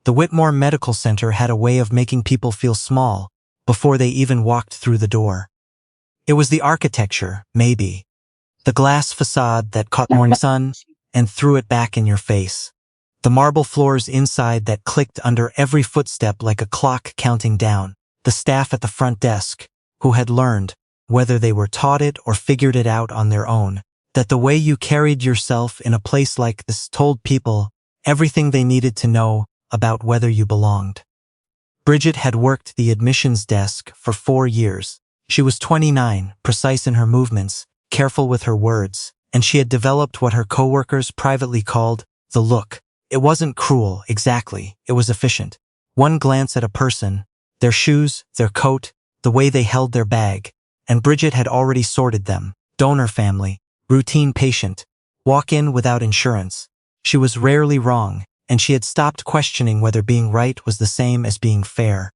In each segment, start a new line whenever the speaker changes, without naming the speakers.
The Whitmore Medical Center had a way of making people feel small before they even walked through the door. It was the architecture, maybe. The glass facade that caught morning sun and threw it back in your face. The marble floors inside that clicked under every footstep like a clock counting down. The staff at the front desk, who had learned, whether they were taught it or figured it out on their own, that the way you carried yourself in a place like this told people everything they needed to know about whether you belonged. Bridget had worked the admissions desk for 4 years. She was 29, precise in her movements, careful with her words, and she had developed what her coworkers privately called the look. It wasn't cruel, exactly, it was efficient. One glance at a person, their shoes, their coat, the way they held their bag, and Bridget had already sorted them. Donor family, routine patient, walk-in without insurance. She was rarely wrong, and she had stopped questioning whether being right was the same as being fair.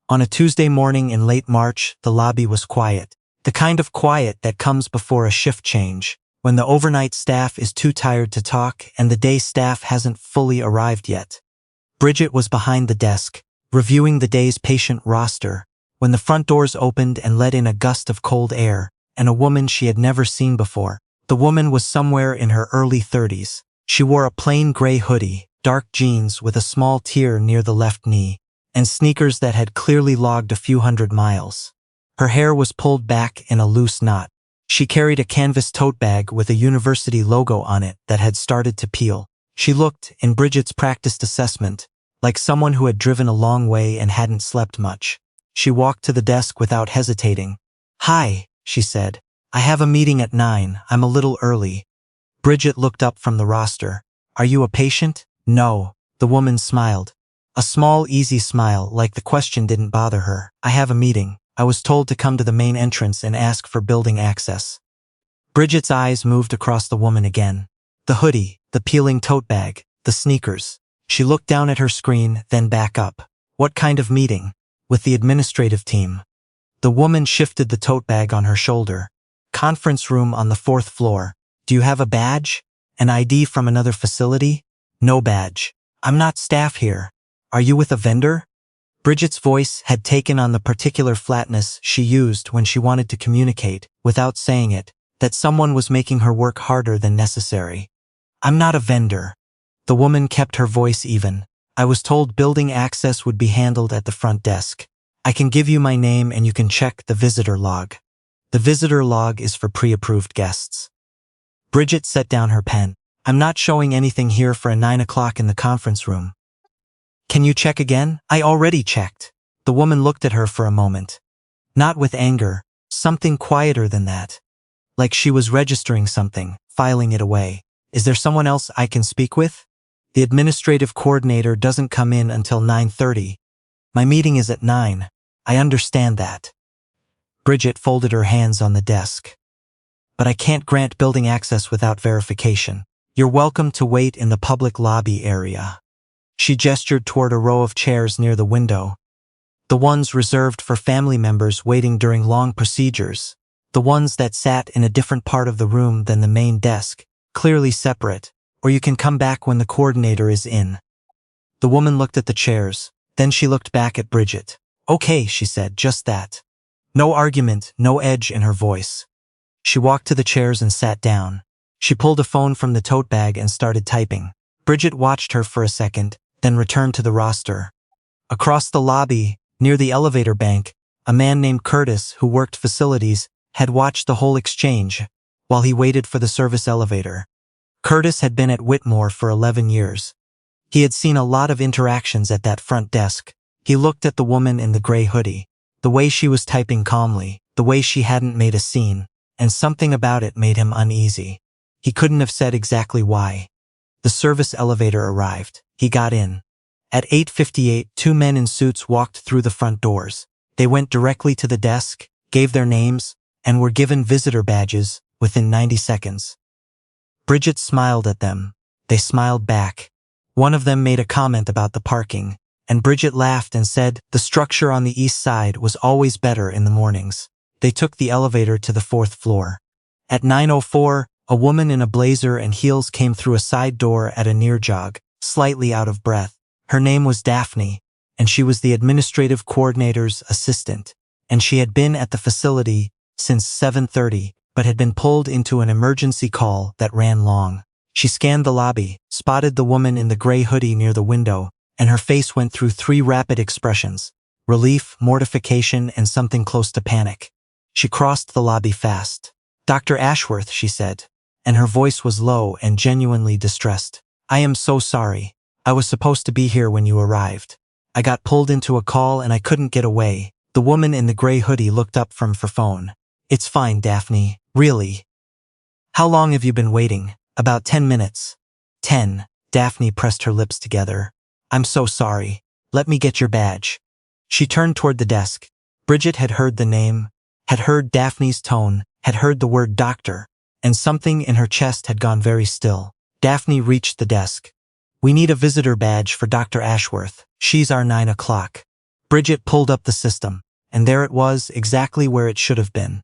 On a Tuesday morning in late March, the lobby was quiet. The kind of quiet that comes before a shift change, when the overnight staff is too tired to talk and the day staff hasn't fully arrived yet. Bridget was behind the desk, reviewing the day's patient roster, when the front doors opened and let in a gust of cold air, and a woman she had never seen before. The woman was somewhere in her early 30s. She wore a plain gray hoodie, dark jeans with a small tear near the left knee, and sneakers that had clearly logged a few hundred miles. Her hair was pulled back in a loose knot. She carried a canvas tote bag with a university logo on it that had started to peel. She looked, in Bridget's practiced assessment, like someone who had driven a long way and hadn't slept much. She walked to the desk without hesitating. "Hi," she said. "I have a meeting at 9. I'm a little early." Bridget looked up from the roster. "Are you a patient?" "No." The woman smiled. A small, easy smile, like the question didn't bother her. "I have a meeting. I was told to come to the main entrance and ask for building access." Bridget's eyes moved across the woman again. The hoodie, the peeling tote bag, the sneakers. She looked down at her screen, then back up. "What kind of meeting?" "With the administrative team." The woman shifted the tote bag on her shoulder. "Conference room on the 4th floor. Do you have a badge? An ID from another facility?" "No badge. I'm not staff here." "Are you with a vendor?" Bridget's voice had taken on the particular flatness she used when she wanted to communicate, without saying it, that someone was making her work harder than necessary. "I'm not a vendor." The woman kept her voice even. "I was told building access would be handled at the front desk. I can give you my name and you can check the visitor log. The visitor log is for pre-approved guests." Bridget set down her pen. "I'm not showing anything here for a 9 o'clock in the conference room." "Can you check again?" "I already checked." The woman looked at her for a moment. Not with anger, something quieter than that. Like she was registering something, filing it away. "Is there someone else I can speak with?" "The administrative coordinator doesn't come in until 9:30. My meeting is at 9. I understand that." Bridget folded her hands on the desk. "But I can't grant building access without verification. You're welcome to wait in the public lobby area." She gestured toward a row of chairs near the window. The ones reserved for family members waiting during long procedures. The ones that sat in a different part of the room than the main desk, clearly separate, or you can come back when the coordinator is in. The woman looked at the chairs, then she looked back at Bridget. "Okay," she said, "just that." No argument, no edge in her voice. She walked to the chairs and sat down. She pulled a phone from the tote bag and started typing. Bridget watched her for a second, then returned to the roster. Across the lobby, near the elevator bank, a man named Curtis, who worked facilities, had watched the whole exchange while he waited for the service elevator. Curtis had been at Whitmore for 11 years. He had seen a lot of interactions at that front desk. He looked at the woman in the gray hoodie, the way she was typing calmly, the way she hadn't made a scene, and something about it made him uneasy. He couldn't have said exactly why. The service elevator arrived. He got in. At 8:58, 2 men in suits walked through the front doors. They went directly to the desk, gave their names, and were given visitor badges within 90 seconds. Bridget smiled at them. They smiled back. One of them made a comment about the parking, and Bridget laughed and said the structure on the east side was always better in the mornings. They took the elevator to the 4th floor. At 9:04, a woman in a blazer and heels came through a side door at a near jog, slightly out of breath. Her name was Daphne, and she was the administrative coordinator's assistant, and she had been at the facility since 7:30, but had been pulled into an emergency call that ran long. She scanned the lobby, spotted the woman in the gray hoodie near the window, and her face went through 3 rapid expressions: relief, mortification, and something close to panic. She crossed the lobby fast. "Dr. Ashworth," she said, and her voice was low and genuinely distressed. "I am so sorry. I was supposed to be here when you arrived. I got pulled into a call and I couldn't get away." The woman in the gray hoodie looked up from her phone. "It's fine, Daphne. Really. How long have you been waiting?" "About 10 minutes. 10. Daphne pressed her lips together. "I'm so sorry. Let me get your badge." She turned toward the desk. Bridget had heard the name, had heard Daphne's tone, had heard the word doctor, and something in her chest had gone very still. Daphne reached the desk. "We need a visitor badge for Dr. Ashworth. She's our 9 o'clock. Bridget pulled up the system, and there it was, exactly where it should have been.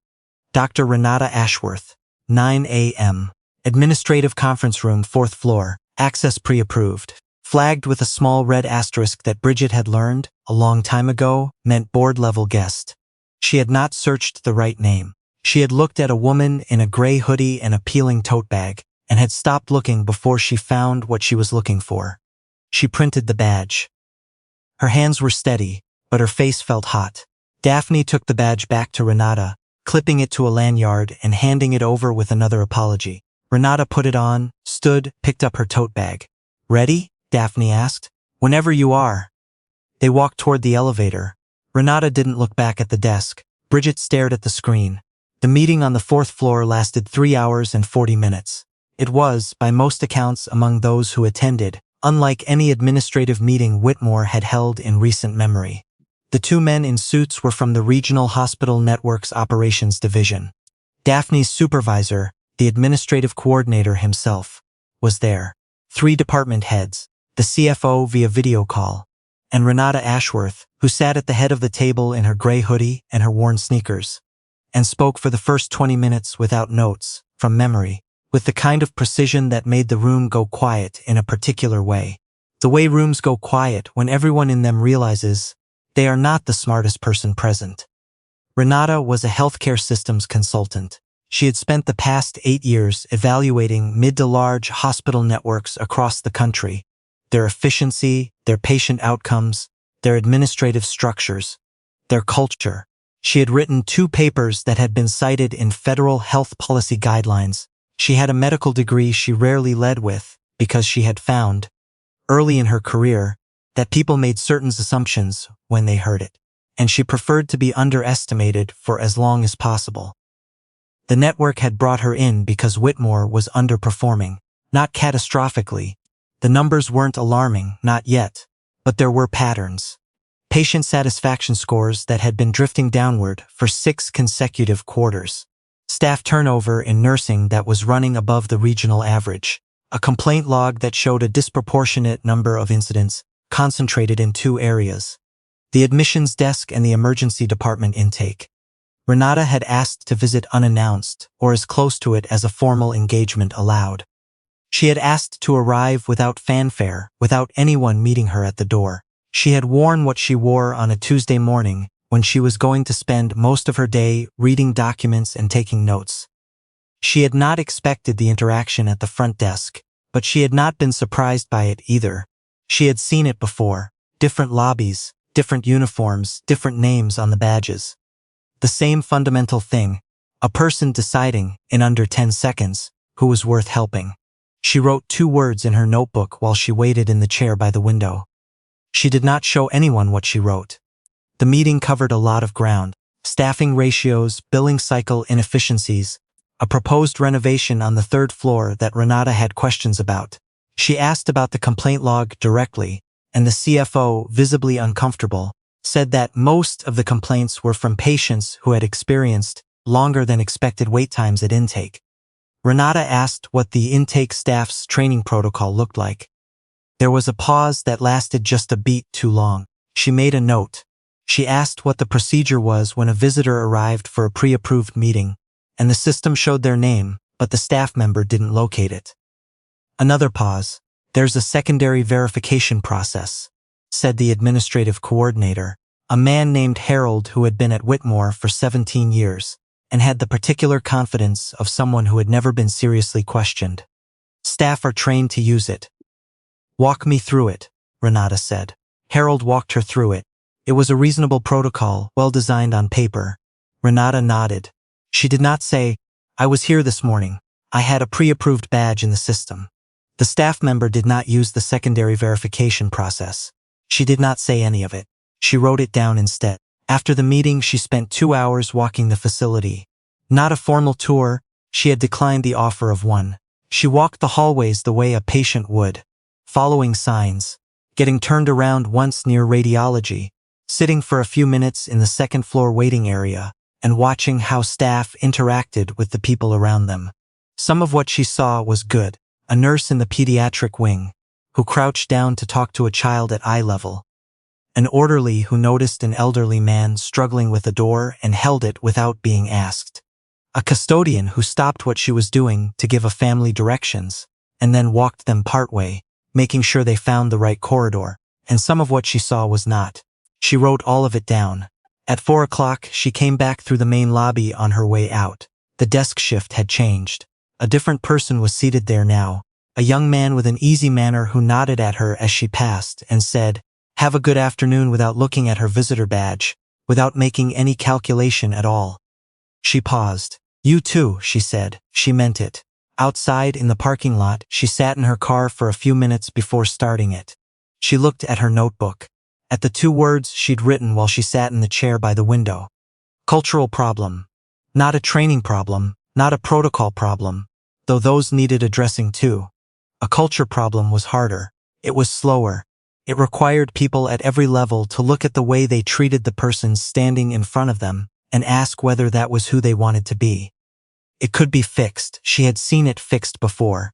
Dr. Renata Ashworth, 9 a.m. Administrative conference room, 4th floor, access pre-approved. Flagged with a small red asterisk that Bridget had learned, a long time ago, meant board-level guest. She had not searched the right name. She had looked at a woman in a gray hoodie and a peeling tote bag, and had stopped looking before she found what she was looking for. She printed the badge. Her hands were steady, but her face felt hot. Daphne took the badge back to Renata, clipping it to a lanyard and handing it over with another apology. Renata put it on, stood, picked up her tote bag. "Ready?" Daphne asked. "Whenever you are." They walked toward the elevator. Renata didn't look back at the desk. Bridget stared at the screen. The meeting on the 4th floor lasted 3 hours and 40 minutes. It was, by most accounts among those who attended, unlike any administrative meeting Whitmore had held in recent memory. The 2 men in suits were from the Regional Hospital Network's Operations Division. Daphne's supervisor, the administrative coordinator himself, was there. 3 department heads, the CFO via video call, and Renata Ashworth, who sat at the head of the table in her gray hoodie and her worn sneakers, and spoke for the first 20 minutes without notes, from memory, with the kind of precision that made the room go quiet in a particular way. The way rooms go quiet when everyone in them realizes they are not the smartest person present. Renata was a healthcare systems consultant. She had spent the past 8 years evaluating mid to large hospital networks across the country, their efficiency, their patient outcomes, their administrative structures, their culture. She had written 2 papers that had been cited in federal health policy guidelines. She had a medical degree she rarely led with because she had found, early in her career, that people made certain assumptions when they heard it, and she preferred to be underestimated for as long as possible. The network had brought her in because Whitmore was underperforming, not catastrophically. The numbers weren't alarming, not yet, but there were patterns. Patient satisfaction scores that had been drifting downward for 6 consecutive quarters. Staff turnover in nursing that was running above the regional average. A complaint log that showed a disproportionate number of incidents concentrated in 2 areas: the admissions desk and the emergency department intake. Renata had asked to visit unannounced, or as close to it as a formal engagement allowed. She had asked to arrive without fanfare, without anyone meeting her at the door. She had worn what she wore on a Tuesday morning when she was going to spend most of her day reading documents and taking notes. She had not expected the interaction at the front desk, but she had not been surprised by it either. She had seen it before: different lobbies, different uniforms, different names on the badges. The same fundamental thing: a person deciding, in under 10 seconds, who was worth helping. She wrote 2 words in her notebook while she waited in the chair by the window. She did not show anyone what she wrote. The meeting covered a lot of ground: staffing ratios, billing cycle inefficiencies, a proposed renovation on the 3rd floor that Renata had questions about. She asked about the complaint log directly, and the CFO, visibly uncomfortable, said that most of the complaints were from patients who had experienced longer than expected wait times at intake. Renata asked what the intake staff's training protocol looked like. There was a pause that lasted just a beat too long. She made a note. She asked what the procedure was when a visitor arrived for a pre-approved meeting, and the system showed their name, but the staff member didn't locate it. Another pause. There's a secondary verification process. said the administrative coordinator, a man named Harold who had been at Whitmore for 17 years and had the particular confidence of someone who had never been seriously questioned. Staff are trained to use it. Walk me through it, Renata said. Harold walked her through it. It was a reasonable protocol, well designed on paper. Renata nodded. She did not say, I was here this morning. I had a pre-approved badge in the system. The staff member did not use the secondary verification process. She did not say any of it. She wrote it down instead. After the meeting, she spent 2 hours walking the facility. Not a formal tour, she had declined the offer of one. She walked the hallways the way a patient would, following signs, getting turned around once near radiology, sitting for a few minutes in the second-floor waiting area, and watching how staff interacted with the people around them. Some of what she saw was good. A nurse in the pediatric wing, who crouched down to talk to a child at eye level. An orderly who noticed an elderly man struggling with a door and held it without being asked. A custodian who stopped what she was doing to give a family directions, and then walked them partway, making sure they found the right corridor, and some of what she saw was not. She wrote all of it down. At 4 o'clock, she came back through the main lobby on her way out. The desk shift had changed. A different person was seated there now, a young man with an easy manner who nodded at her as she passed and said, "Have a good afternoon," without looking at her visitor badge, without making any calculation at all. She paused. "You too," she said. She meant it. Outside in the parking lot, she sat in her car for a few minutes before starting it. She looked at her notebook, at the 2 words she'd written while she sat in the chair by the window. Cultural problem. Not a training problem, not a protocol problem, though those needed addressing too. A culture problem was harder. It was slower. It required people at every level to look at the way they treated the person standing in front of them and ask whether that was who they wanted to be. It could be fixed. She had seen it fixed before,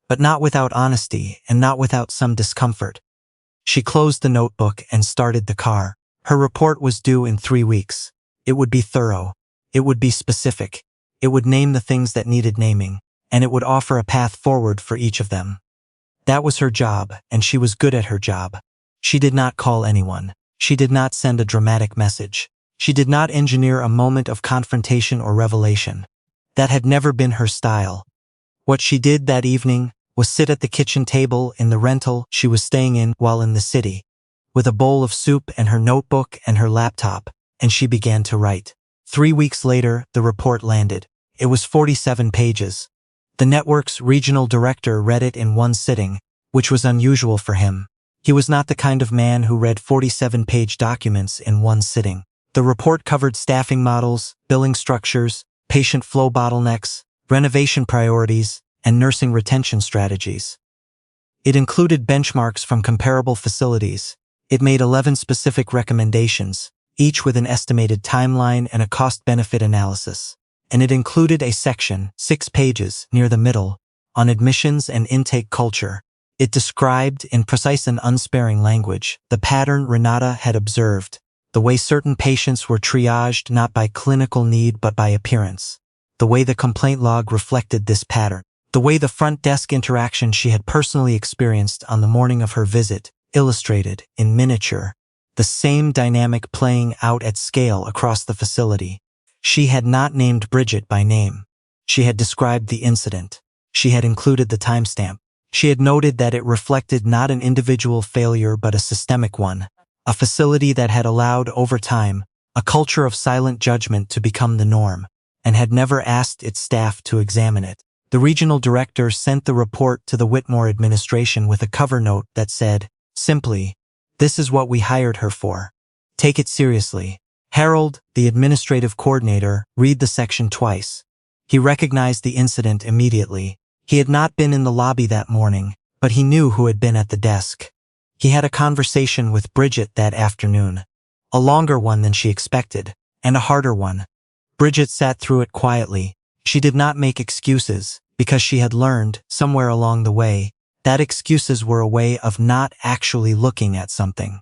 but not without honesty and not without some discomfort. She closed the notebook and started the car. Her report was due in 3 weeks. It would be thorough. It would be specific. It would name the things that needed naming, and it would offer a path forward for each of them. That was her job, and she was good at her job. She did not call anyone. She did not send a dramatic message. She did not engineer a moment of confrontation or revelation. That had never been her style. What she did that evening was sit at the kitchen table in the rental she was staying in while in the city, with a bowl of soup and her notebook and her laptop, and she began to write. 3 weeks later, the report landed. It was 47 pages. The network's regional director read it in one sitting, which was unusual for him. He was not the kind of man who read 47-page documents in one sitting. The report covered staffing models, billing structures, patient flow bottlenecks, renovation priorities, and nursing retention strategies. It included benchmarks from comparable facilities. It made 11 specific recommendations, each with an estimated timeline and a cost-benefit analysis. And it included a section, 6 pages, near the middle, on admissions and intake culture. It described, in precise and unsparing language, the pattern Renata had observed, the way certain patients were triaged not by clinical need but by appearance, the way the complaint log reflected this pattern, the way the front desk interaction she had personally experienced on the morning of her visit illustrated, in miniature, the same dynamic playing out at scale across the facility. She had not named Bridget by name. She had described the incident. She had included the timestamp. She had noted that it reflected not an individual failure but a systemic one, a facility that had allowed, over time, a culture of silent judgment to become the norm, and had never asked its staff to examine it. The regional director sent the report to the Whitmore administration with a cover note that said, simply, "This is what we hired her for. Take it seriously." Harold, the administrative coordinator, read the section twice. He recognized the incident immediately. He had not been in the lobby that morning, but he knew who had been at the desk. He had a conversation with Bridget that afternoon, a longer one than she expected, and a harder one. Bridget sat through it quietly. She did not make excuses, because she had learned, somewhere along the way, that excuses were a way of not actually looking at something.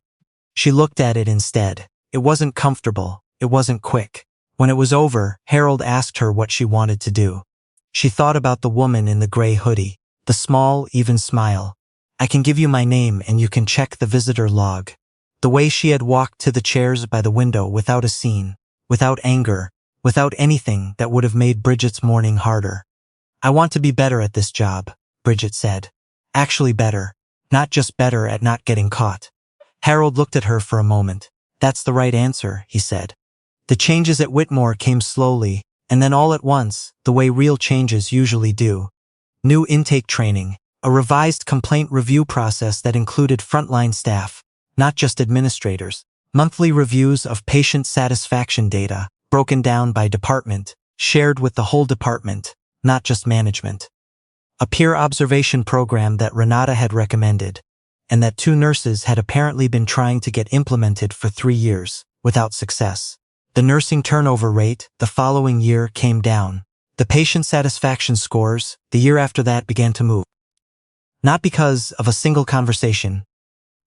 She looked at it instead. It wasn't comfortable. It wasn't quick. When it was over, Harold asked her what she wanted to do. She thought about the woman in the gray hoodie, the small, even smile. "I can give you my name and you can check the visitor log." The way she had walked to the chairs by the window without a scene, without anger, without anything that would have made Bridget's morning harder. "I want to be better at this job," Bridget said. "Actually better, not just better at not getting caught." Harold looked at her for a moment. "That's the right answer," he said. The changes at Whitmore came slowly, and then all at once, the way real changes usually do. New intake training, a revised complaint review process that included frontline staff, not just administrators, monthly reviews of patient satisfaction data, broken down by department, shared with the whole department, not just management. A peer observation program that Renata had recommended, and that 2 nurses had apparently been trying to get implemented for 3 years, without success. The nursing turnover rate the following year came down. The patient satisfaction scores the year after that began to move. Not because of a single conversation,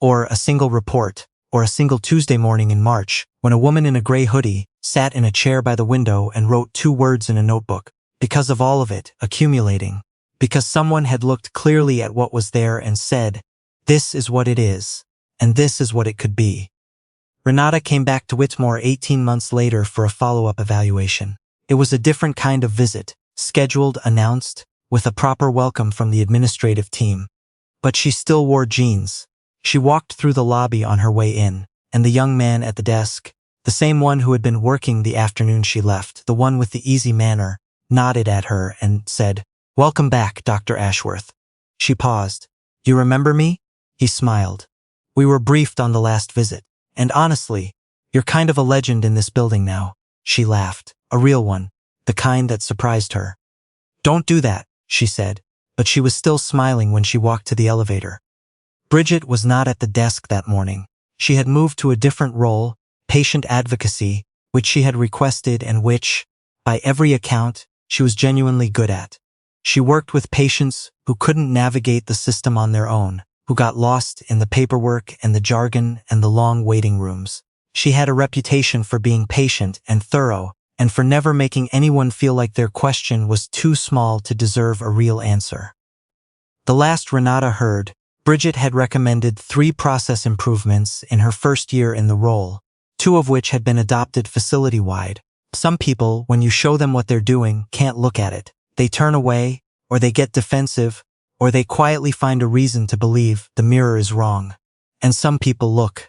or a single report, or a single Tuesday morning in March, when a woman in a gray hoodie sat in a chair by the window and wrote 2 words in a notebook. Because of all of it accumulating. Because someone had looked clearly at what was there and said, "This is what it is, and this is what it could be." Renata came back to Whitmore 18 months later for a follow-up evaluation. It was a different kind of visit, scheduled, announced, with a proper welcome from the administrative team. But she still wore jeans. She walked through the lobby on her way in, and the young man at the desk, the same one who had been working the afternoon she left, the one with the easy manner, nodded at her and said, "Welcome back, Dr. Ashworth." She paused. "You remember me?" He smiled. "We were briefed on the last visit. And honestly, you're kind of a legend in this building now." She laughed. A real one. The kind that surprised her. "Don't do that," she said, but she was still smiling when she walked to the elevator. Bridget was not at the desk that morning. She had moved to a different role, patient advocacy, which she had requested and which, by every account, she was genuinely good at. She worked with patients who couldn't navigate the system on their own, who got lost in the paperwork and the jargon and the long waiting rooms. She had a reputation for being patient and thorough, and for never making anyone feel like their question was too small to deserve a real answer. The last Renata heard, Bridget had recommended 3 process improvements in her first year in the role, 2 of which had been adopted facility-wide. Some people, when you show them what they're doing, can't look at it. They turn away, or they get defensive, or they quietly find a reason to believe the mirror is wrong. And some people look.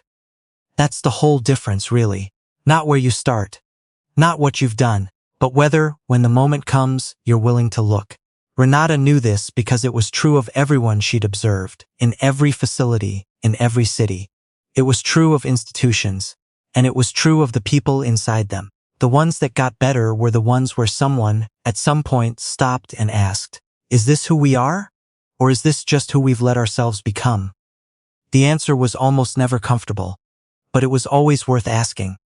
That's the whole difference, really. Not where you start. Not what you've done, but whether, when the moment comes, you're willing to look. Renata knew this because it was true of everyone she'd observed, in every facility, in every city. It was true of institutions, and it was true of the people inside them. The ones that got better were the ones where someone, at some point, stopped and asked, "Is this who we are? Or is this just who we've let ourselves become?" The answer was almost never comfortable, but it was always worth asking.